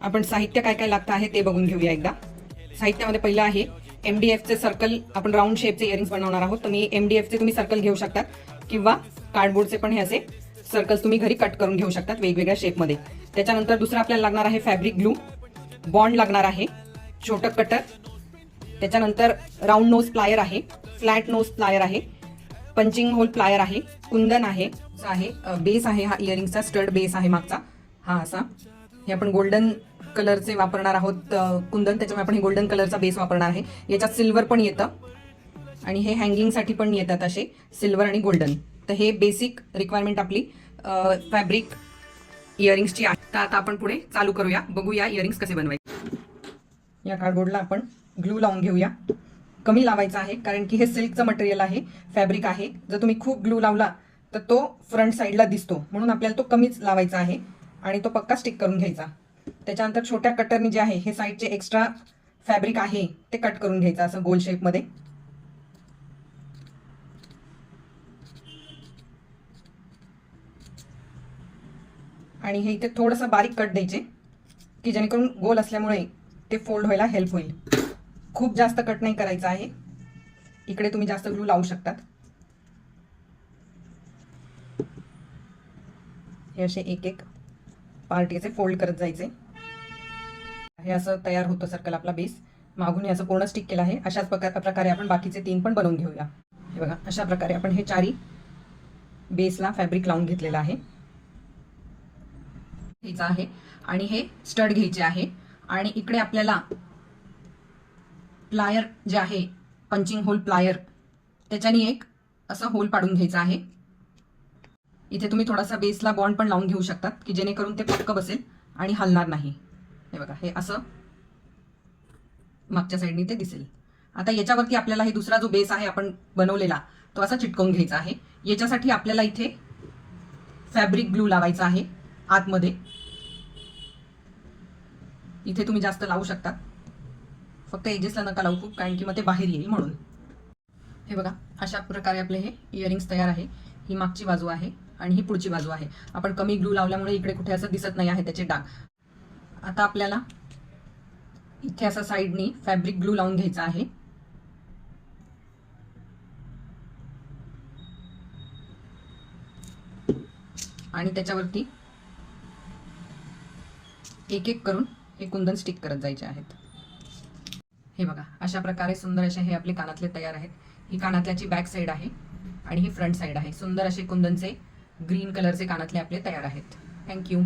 आपण साहित्य काय काय लागतं आहे ते बघून घेऊया एकदा. साहित्यामध्ये पहिलं आहे MDFचे सर्कल. आपण राऊंड शेपचे इयरिंग्स बनवणार आहोत, तर मी MDFचे तुम्ही सर्कल घेऊ शकतात किंवा कार्डबोर्डचे पण हे असे सर्कल्स तुम्ही घरी कट करून घेऊ शकतात वेगवेगळ्या शेपमध्ये. त्याच्यानंतर दुसरं आपल्याला लागणार आहे फॅब्रिक ग्लू, बॉन्ड लागणार आहे, छोटं कटर, त्याच्यानंतर राऊंड नोज प्लायर आहे, फ्लॅट नोज प्लायर आहे, पंचिंग होल प्लायर आहे, कुंदन आहे, बेस आहे, हा इयरिंगचा स्टड बेस आहे मागचा हा असा. हे आपण गोल्डन कलरचे वापरणार आहोत कुंदन, त्याच्यामुळे आपण हे गोल्डन कलरचा बेस वापरणार आहे. याच्यात सिल्वर पण येतं आणि हे हँगिंगसाठी पण येतात असे सिल्वर आणि गोल्डन. तर हे बेसिक रिक्वायरमेंट आपली फॅब्रिक इयरिंग्सची आहे. तर आता आपण पुढे चालू करूया, बघूया इयरिंग्स कसे बनवायचे. या कार्डबोर्डला आपण ग्लू लावून घेऊया. कमी लावायचा आहे कारण की हे सिल्कचं मटेरियल आहे, फॅब्रिक आहे. जर तुम्ही खूप ग्लू लावला तर तो फ्रंट साईडला दिसतो, म्हणून आपल्याला तो कमीच लावायचा आहे आणि तो पक्का स्टिक करून घ्यायचा. त्याच्यानंतर छोट्या कटरनी जे आहे हे साईडचे एक्स्ट्रा फॅब्रिक आहे ते कट करून घ्यायचं असं गोल शेपमध्ये. आणि हे इथे थोडंसं बारीक कट द्यायचे की जेणेकरून गोल असल्यामुळे ते फोल्ड व्हायला हेल्प होईल. खूप जास्त कट नाही करायचं आहे. इकडे तुम्ही जास्त ग्लू लावू शकतात. हे असे एक एक पार्ट याचे फोल्ड करत जायचे. हे असं तयार होतं सर्कल आपला बेस. मागून हे असं पूर्ण स्टिक केलं आहे. अशाच प्रकारे आपण बाकीचे 3 पण बनवून घेऊया. हे बघा, अशा प्रकारे आपण हे 4ही बेसला फॅब्रिक लावून घेतलेलं आहे. घ्यायचं आहे आणि हे स्टड घ्यायचे आहे. आणि इकडे आपल्याला प्लायर जे आहे पंचिंग होल प्लायर, त्याच्याने एक असं होल पाडून घ्यायचं आहे. इथे तुम्ही थोडासा बेसला बॉन्ड पण लावून घेऊ शकतात की जेणेकरून ते पक्क बसेल आणि हलणार नाही. हे बघा, हे असं मागच्या साईडने ते दिसेल. आता याच्यावरती आपल्याला हे दुसरा जो बेस आहे आपण बनवलेला तो असा चिटकवून घ्यायचा आहे. याच्यासाठी आपल्याला इथे फॅब्रिक ग्लू लावायचा आहे आतमध्ये. इथे तुम्ही जास्त लावू शकता, फक्त एजेसला नका लावू खूप, कारण की मग ते बाहेर येईल म्हणून. हे बघा, अशा प्रकारे आपले हे इयरिंग्स तयार आहे. ही मागची बाजू आहे आणि ही पुढची बाजू आहे. आपण कमी ग्लू लावल्यामुळे इकडे कुठे असं दिसत नाही आहे त्याचे डाग. आता आपल्याला इथे असं साईडनी फॅब्रिक ग्लू लावून घ्यायचा आहे. आणि त्याच्यावरती एक एक करून हे कुंदन स्टिक करत जायचे आहेत. हे बघा, अशा प्रकारे सुंदर असे हे आपले कानातले तयार आहेत. ही कानातल्याची बॅक साईड आहे आणि ही फ्रंट साईड आहे. सुंदर असे कुंदनचे ग्रीन कलरचे कानातले आपले तयार आहेत. थँक्यू.